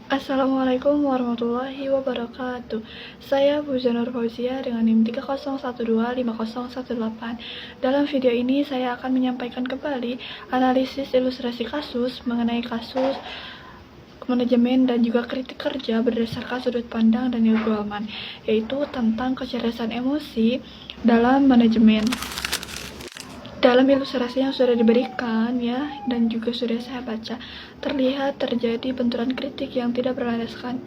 Assalamualaikum warahmatullahi wabarakatuh. Saya Fauziah Nur Fauzia dengan NIM 301250118. Dalam video ini saya akan menyampaikan kembali analisis ilustrasi kasus mengenai kasus manajemen dan juga kritik kerja berdasarkan sudut pandang Daniel Goleman, yaitu tentang kecerdasan emosi dalam manajemen. Dalam ilustrasi yang sudah diberikan ya, dan juga sudah saya baca, terlihat terjadi benturan kritik yang tidak berlandaskan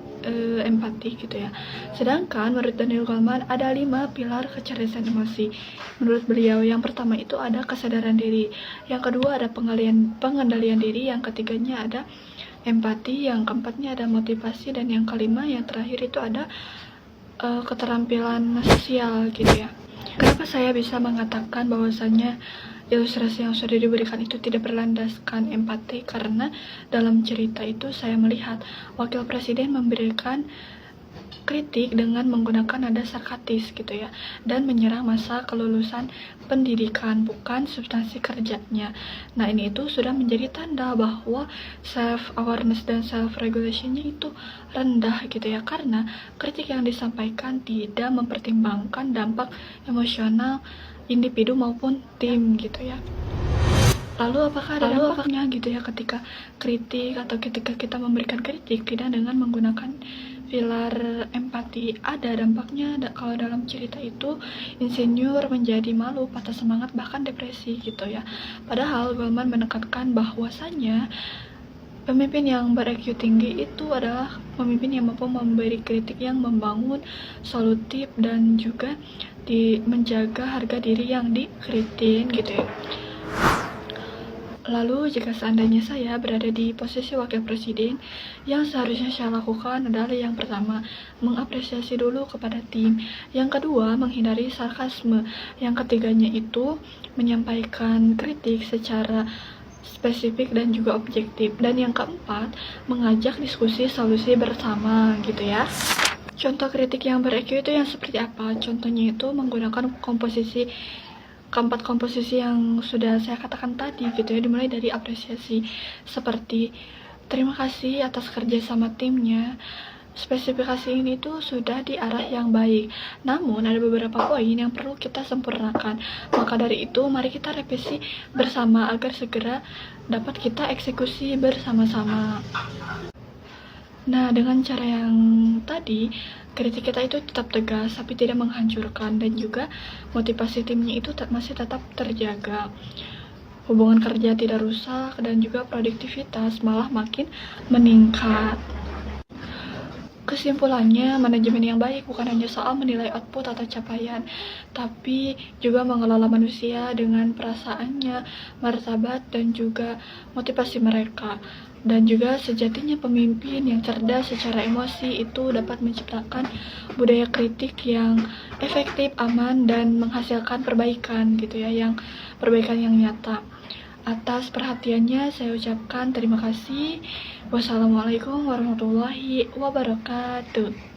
empati gitu ya. Sedangkan menurut Daniel Goleman ada 5 pilar kecerdasan emosi. Menurut beliau, yang pertama itu ada kesadaran diri, yang kedua ada pengendalian diri, yang ketiganya ada empati, yang keempatnya ada motivasi, dan yang kelima, yang terakhir itu ada keterampilan sosial gitu ya. Kenapa saya bisa mengatakan bahwasannya ilustrasi yang sudah diberikan itu tidak berlandaskan empati? Karena dalam cerita itu saya melihat wakil presiden memberikan kritik dengan menggunakan nada sarkastis gitu ya, dan menyerang masa kelulusan pendidikan, bukan substansi kerjanya. Nah, ini itu sudah menjadi tanda bahwa self awareness dan self regulationnya itu rendah gitu ya, karena kritik yang disampaikan tidak mempertimbangkan dampak emosional individu maupun tim gitu ya. Lalu apakah ada dampaknya gitu ya ketika kritik atau ketika kita memberikan kritik tidak dengan menggunakan pilar empati? Ada dampaknya. Kalau dalam cerita itu insinyur menjadi malu, patah semangat, bahkan depresi gitu ya. Padahal Goleman menekankan bahwasannya pemimpin yang ber-EQ tinggi itu adalah pemimpin yang mampu memberi kritik yang membangun, solutif, dan juga menjaga harga diri yang dikritik gitu ya. Lalu, jika seandainya saya berada di posisi wakil presiden, yang seharusnya saya lakukan adalah yang pertama, mengapresiasi dulu kepada tim. Yang kedua, menghindari sarkasme. Yang ketiganya itu menyampaikan kritik secara spesifik dan juga objektif. Dan yang keempat, mengajak diskusi solusi bersama gitu ya. Contoh kritik yang ber-EQ itu yang seperti apa? Contohnya itu menggunakan keempat komposisi yang sudah saya katakan tadi gitu ya, dimulai dari apresiasi seperti terima kasih atas kerja sama timnya. Spesifikasi ini tuh sudah di arah yang baik, namun ada beberapa poin yang perlu kita sempurnakan. Maka dari itu, mari kita revisi bersama agar segera dapat kita eksekusi bersama-sama. Nah, dengan cara yang tadi, kritik kita itu tetap tegas tapi tidak menghancurkan, dan juga motivasi timnya itu masih tetap terjaga. Hubungan kerja tidak rusak, dan juga produktivitas malah makin meningkat. Kesimpulannya, manajemen yang baik bukan hanya soal menilai output atau capaian, tapi juga mengelola manusia dengan perasaannya, martabat, dan juga motivasi mereka. Dan juga sejatinya pemimpin yang cerdas secara emosi itu dapat menciptakan budaya kritik yang efektif, aman, dan menghasilkan perbaikan gitu ya, perbaikan yang nyata. Atas perhatiannya saya ucapkan terima kasih. Wassalamualaikum warahmatullahi wabarakatuh.